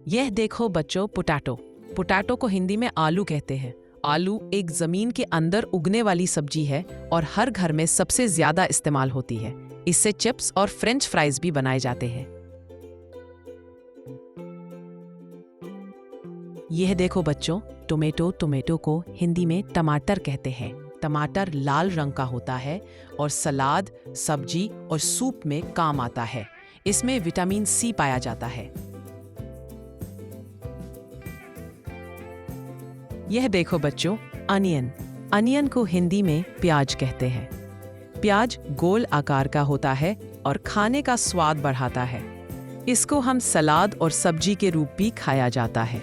यह देखो बच्चों, पोटैटो। पोटैटो को हिंदी में आलू कहते हैं। आलू एक जमीन के अंदर उगने वाली सब्जी है और हर घर में सबसे ज्यादा इस्तेमाल होती है। इससे चिप्स और फ्रेंच फ्राइज भी बनाए जाते हैं। यह देखो बच्चों, टोमेटो। टोमेटो को हिंदी में टमाटर कहते हैं। टमाटर लाल रंग का होता है और सलाद, सब्जी और सूप में काम आता है। इसमें विटामिन सी पाया जाता है। यह देखो बच्चों, अनियन। अनियन को हिंदी में प्याज कहते हैं। प्याज गोल आकार का होता है और खाने का स्वाद बढ़ाता है। इसको हम सलाद और सब्जी के रूप भी खाया जाता है।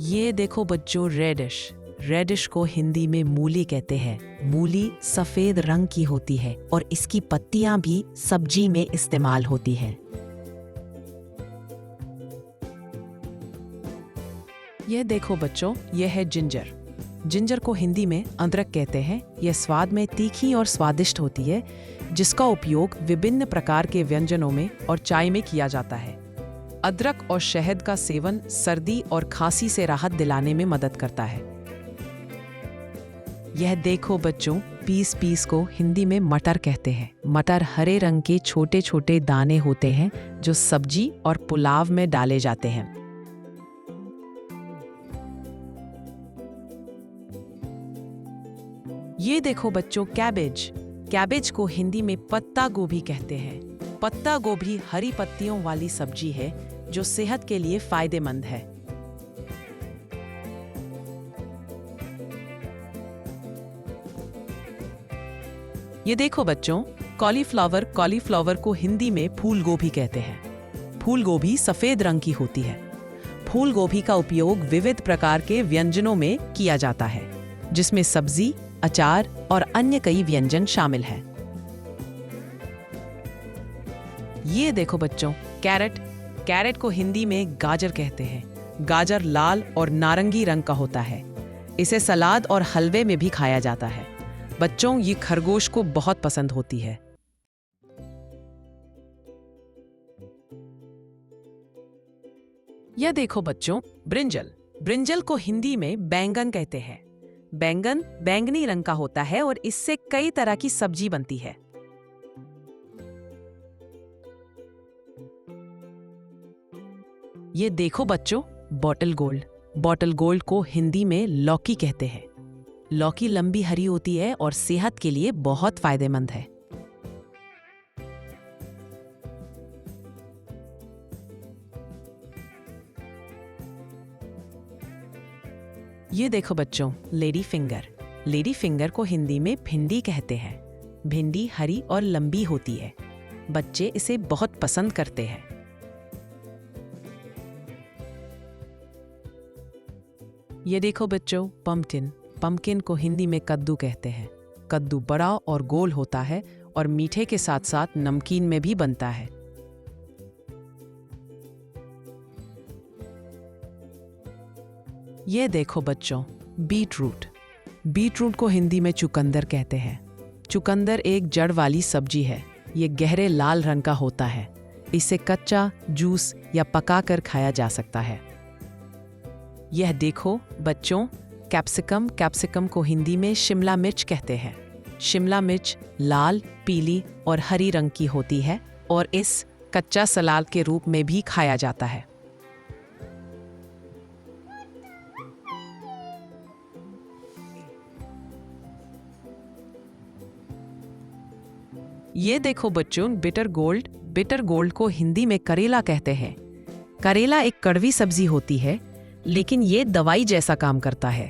ये देखो बच्चों, रेडिश। रेडिश को हिंदी में मूली कहते हैं। मूली सफेद रंग की होती है और इसकी पत्तियां भी सब्जी में इस्तेमाल होती हैं। यह देखो बच्चों, यह है जिंजर। जिंजर को हिंदी में अदरक कहते हैं। यह स्वाद में तीखी और स्वादिष्ट होती है, जिसका उपयोग विभिन्न प्रकार के व्यंजनों में और चाय में किया जाता है। अदरक और शहद का सेवन सर्दी और खांसी से राहत दिलाने में मदद करता है। यह देखो बच्चों, पीस। पीस को हिंदी में मटर कहते हैं। मटर हरे रंग के छोटे छोटे दाने होते हैं जो सब्जी और पुलाव में डाले जाते हैं। ये देखो बच्चों, कैबेज। कैबेज को हिंदी में पत्ता गोभी कहते हैं। पत्ता गोभी हरी पत्तियों वाली सब्जी है जो सेहत के लिए फायदेमंद है। ये देखो बच्चों, कॉलीफ्लावर। कॉलीफ्लावर को हिंदी में फूल गोभी कहते हैं। फूल गोभी सफेद रंग की होती है। फूल गोभी का उपयोग विविध प्रकार के व्यंजनों में किया जाता है, जिसमें सब्जी, अचार और अन्य कई व्यंजन शामिल हैं। ये देखो बच्चों, कैरेट। कैरेट को हिंदी में गाजर कहते हैं। गाजर लाल और नारंगी रंग का होता है। इसे सलाद और हलवे में भी खाया जाता है। बच्चों, ये खरगोश को बहुत पसंद होती है। यह देखो बच्चों, ब्रिंजल। ब्रिंजल को हिंदी में बैंगन कहते हैं। बैंगन बैंगनी रंग का होता है और इससे कई तरह की सब्जी बनती है। ये देखो बच्चों, बॉटल गोल्ड। बॉटल गोल्ड को हिंदी में लौकी कहते हैं। लौकी लंबी हरी होती है और सेहत के लिए बहुत फायदेमंद है। ये देखो बच्चों, लेडी फिंगर। लेडी फिंगर को हिंदी में भिंडी कहते हैं। भिंडी हरी और लंबी होती है। बच्चे इसे बहुत पसंद करते हैं। ये देखो बच्चों, पम्पकिन। पम्पकिन को हिंदी में कद्दू कहते हैं। कद्दू बड़ा और गोल होता है और मीठे के साथ साथ नमकीन में भी बनता है। ये देखो बच्चों, बीटरूट। बीटरूट को हिंदी में चुकंदर कहते हैं। चुकंदर एक जड़ वाली सब्जी है। ये गहरे लाल रंग का होता है। इसे कच्चा, जूस या पकाकर खाया जा सकता है। यह देखो बच्चों, कैप्सिकम। कैप्सिकम को हिंदी में शिमला मिर्च कहते हैं। शिमला मिर्च लाल, पीली और हरी रंग की होती है और इस कच्चा सलाद के रूप में भी खाया जाता है। ये देखो बच्चों, बिटर गोल्ड। बिटर गोल्ड को हिंदी में करेला कहते हैं। करेला एक कड़वी सब्जी होती है, लेकिन ये दवाई जैसा काम करता है।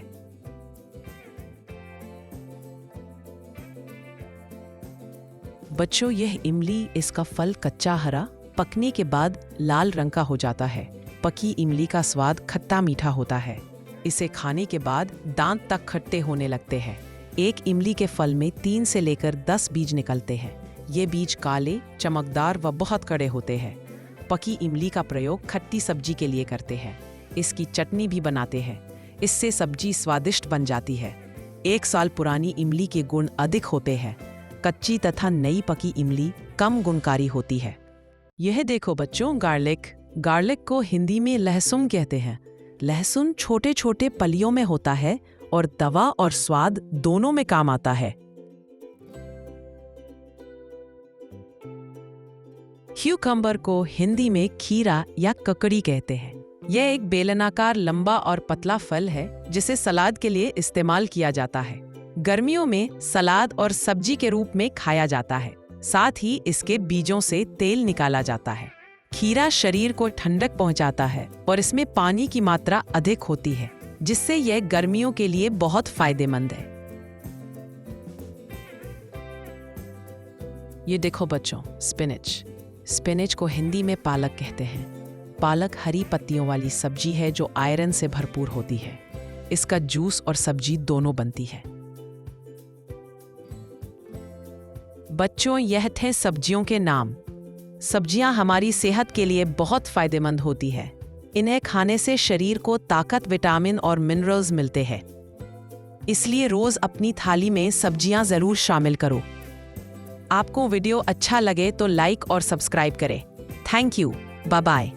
बच्चों, यह इमली। इसका फल कच्चा हरा, पकने के बाद लाल रंग का हो जाता है। पकी इमली का स्वाद खट्टा मीठा होता है। इसे खाने के बाद दांत तक खट्टे होने लगते हैं। एक इमली के फल में 3 से लेकर 10 बीज निकलते हैं। ये बीज काले, चमकदार व बहुत कड़े होते हैं। पकी इमली का प्रयोग खट्टी सब्जी के लिए करते हैं। इसकी चटनी भी बनाते हैं। इससे सब्जी स्वादिष्ट बन जाती है। 1 साल पुरानी इमली के गुण अधिक होते हैं। कच्ची तथा नई पकी इमली कम गुणकारी होती है। यह देखो बच्चों, गार्लिक को हिंदी में लहसुन कहते हैं। लहसुन छोटे छोटे पलियों में होता है और दवा और स्वाद दोनों में काम आता है। क्यूकम्बर को हिंदी में खीरा या ककड़ी कहते हैं। यह एक बेलनाकार लंबा और पतला फल है जिसे सलाद के लिए इस्तेमाल किया जाता है। गर्मियों में सलाद और सब्जी के रूप में खाया जाता है। साथ ही इसके बीजों से तेल निकाला जाता है। खीरा शरीर को ठंडक पहुंचाता है और इसमें पानी की मात्रा अधिक होती है, जिससे यह गर्मियों के लिए बहुत फायदेमंद है। ये देखो बच्चों, स्पिनच को हिंदी में पालक कहते हैं। पालक हरी पत्तियों वाली सब्जी है जो आयरन से भरपूर होती है। इसका जूस और सब्जी दोनों बनती है। बच्चों, यह थे सब्जियों के नाम। सब्जियां हमारी सेहत के लिए बहुत फायदेमंद होती है। इन्हें खाने से शरीर को ताकत, विटामिन और मिनरल्स मिलते हैं। इसलिए रोज अपनी थाली में सब्जियां जरूर शामिल करो। आपको वीडियो अच्छा लगे तो लाइक और सब्सक्राइब करें। Thank you. Bye bye.